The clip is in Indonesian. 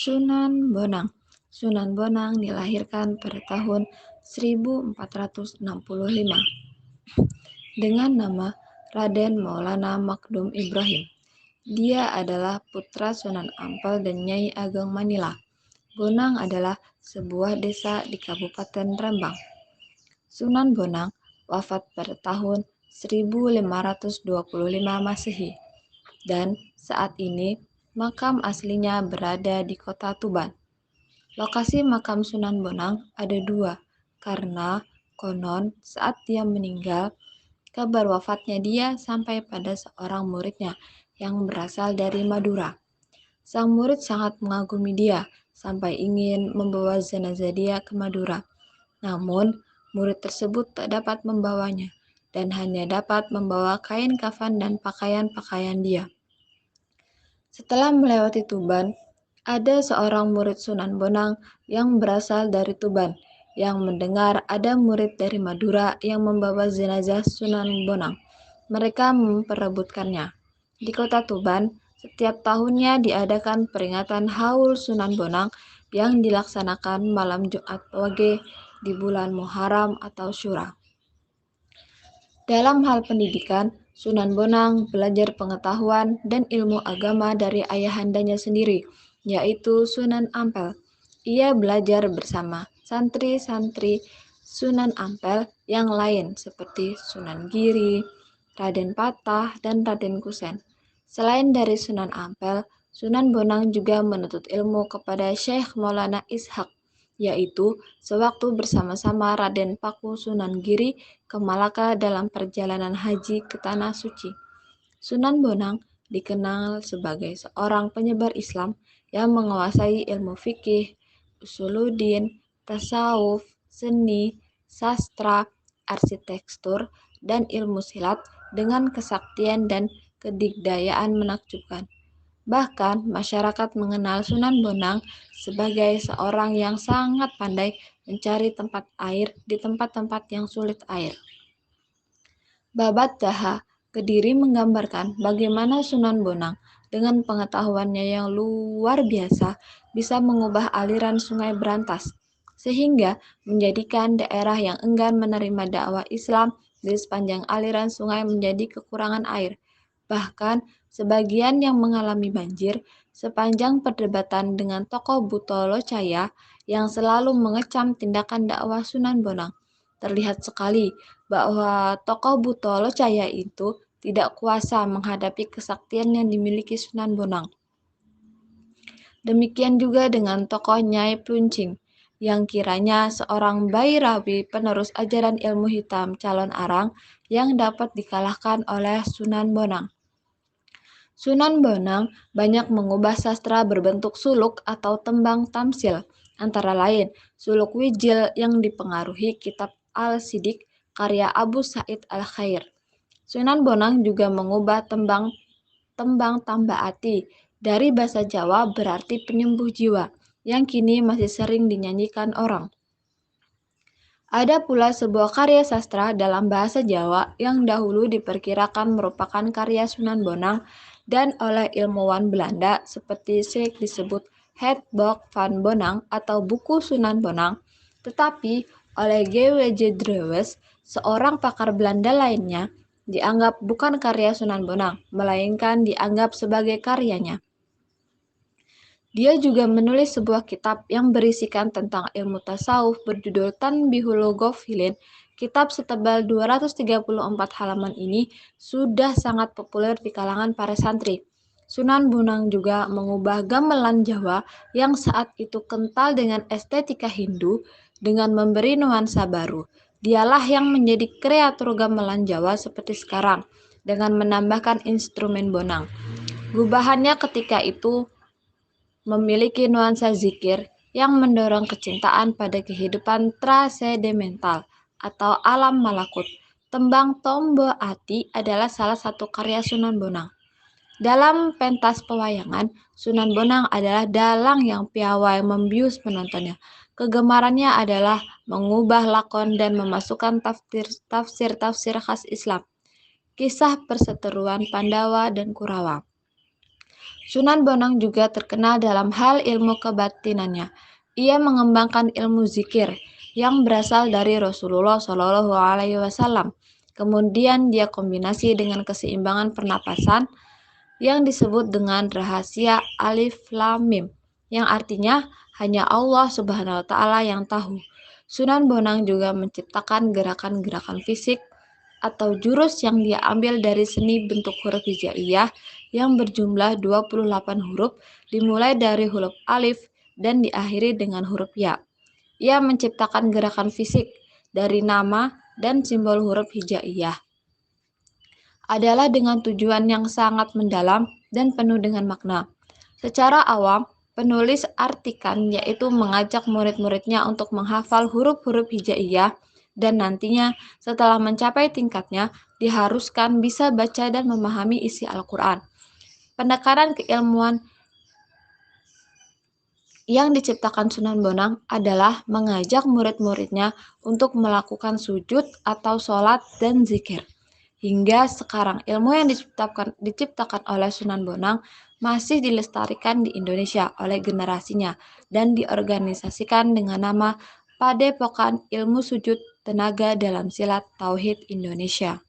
Sunan Bonang. Sunan Bonang dilahirkan pada tahun 1465 dengan nama Raden Maulana Makdum Ibrahim. Dia adalah putra Sunan Ampel dan Nyai Ageng Manila. Bonang adalah sebuah desa di Kabupaten Rembang. Sunan Bonang wafat pada tahun 1525 Masehi dan saat ini makam aslinya berada di kota Tuban. Lokasi makam Sunan Bonang ada dua, karena konon saat dia meninggal, kabar wafatnya dia sampai pada seorang muridnya yang berasal dari Madura. Sang murid sangat mengagumi dia sampai ingin membawa jenazah dia ke Madura. Namun, murid tersebut tak dapat membawanya dan hanya dapat membawa kain kafan dan pakaian-pakaian dia. Setelah melewati Tuban, ada seorang murid Sunan Bonang yang berasal dari Tuban yang mendengar ada murid dari Madura yang membawa jenazah Sunan Bonang. Mereka memperebutkannya. Di kota Tuban, setiap tahunnya diadakan peringatan Haul Sunan Bonang yang dilaksanakan malam Jumat Wage di bulan Muharram atau Syura. Dalam hal pendidikan, Sunan Bonang belajar pengetahuan dan ilmu agama dari ayahandanya sendiri, yaitu Sunan Ampel. Ia belajar bersama santri-santri Sunan Ampel yang lain seperti Sunan Giri, Raden Patah, dan Raden Kusen. Selain dari Sunan Ampel, Sunan Bonang juga menuntut ilmu kepada Syekh Maulana Ishak, yaitu sewaktu bersama-sama Raden Paku Sunan Giri ke Malaka dalam perjalanan haji ke Tanah Suci. Sunan Bonang dikenal sebagai seorang penyebar Islam yang menguasai ilmu fikih, usuluddin, tasawuf, seni, sastra, arsitektur, dan ilmu silat dengan kesaktian dan kedigdayaan menakjubkan. Bahkan, masyarakat mengenal Sunan Bonang sebagai seorang yang sangat pandai mencari tempat air di tempat-tempat yang sulit air. Babat Daha, Kediri menggambarkan bagaimana Sunan Bonang dengan pengetahuannya yang luar biasa bisa mengubah aliran sungai berantas, sehingga menjadikan daerah yang enggan menerima dakwah Islam di sepanjang aliran sungai menjadi kekurangan air. Bahkan, sebagian yang mengalami banjir sepanjang perdebatan dengan tokoh Buto Locaya yang selalu mengecam tindakan dakwah Sunan Bonang. Terlihat sekali bahwa tokoh Buto Locaya itu tidak kuasa menghadapi kesaktian yang dimiliki Sunan Bonang. Demikian juga dengan tokoh Nyai Pluncing, yang kiranya seorang Bairawi penerus ajaran ilmu hitam calon arang yang dapat dikalahkan oleh Sunan Bonang. Sunan Bonang banyak mengubah sastra berbentuk suluk atau tembang tamsil, antara lain suluk Wijil yang dipengaruhi kitab Al-Sidik karya Abu Sa'id Al-Khair. Sunan Bonang juga mengubah tembang Tambaati dari bahasa Jawa berarti penyembuh jiwa, yang kini masih sering dinyanyikan orang. Ada pula sebuah karya sastra dalam bahasa Jawa yang dahulu diperkirakan merupakan karya Sunan Bonang dan oleh ilmuwan Belanda seperti Sijk disebut Het Boek van Bonang atau buku Sunan Bonang, tetapi oleh G.W.J. Drewes, seorang pakar Belanda lainnya, dianggap bukan karya Sunan Bonang, melainkan dianggap sebagai karyanya. Dia juga menulis sebuah kitab yang berisikan tentang ilmu tasawuf berjudul Tanbihul Ghafilin. Kitab setebal 234 halaman ini sudah sangat populer di kalangan para santri. Sunan Bonang juga mengubah gamelan Jawa yang saat itu kental dengan estetika Hindu dengan memberi nuansa baru. Dialah yang menjadi kreator gamelan Jawa seperti sekarang dengan menambahkan instrumen bonang. Gubahannya ketika itu memiliki nuansa zikir yang mendorong kecintaan pada kehidupan trasedental atau alam malakut. Tembang Tombo Ati adalah salah satu karya Sunan Bonang. Dalam pentas pewayangan, Sunan Bonang adalah dalang yang piawai membius penontonnya. Kegemarannya adalah mengubah lakon dan memasukkan tafsir-tafsir khas Islam. Kisah perseteruan Pandawa dan Kurawa. Sunan Bonang juga terkenal dalam hal ilmu kebatinannya. Ia mengembangkan ilmu zikir yang berasal dari Rasulullah Shallallahu Alaihi Wasallam. Kemudian dia kombinasi dengan keseimbangan pernapasan yang disebut dengan rahasia Alif Lam Mim, yang artinya hanya Allah Subhanahu wa Ta'ala yang tahu. Sunan Bonang juga menciptakan gerakan-gerakan fisik atau jurus yang dia ambil dari seni bentuk huruf hijaiyah yang berjumlah 28 huruf dimulai dari huruf alif dan diakhiri dengan huruf ya. Ia menciptakan gerakan fisik dari nama dan simbol huruf hijaiyah adalah dengan tujuan yang sangat mendalam dan penuh dengan makna. Secara awam, penulis artikan yaitu mengajak murid-muridnya untuk menghafal huruf-huruf hijaiyah dan nantinya setelah mencapai tingkatnya diharuskan bisa baca dan memahami isi Al-Quran. Penekanan keilmuan yang diciptakan Sunan Bonang adalah mengajak murid-muridnya untuk melakukan sujud atau sholat dan zikir. Hingga sekarang ilmu yang diciptakan oleh Sunan Bonang masih dilestarikan di Indonesia oleh generasinya dan diorganisasikan dengan nama Padepokan Ilmu Sujud Tenaga dalam Silat Tauhid Indonesia.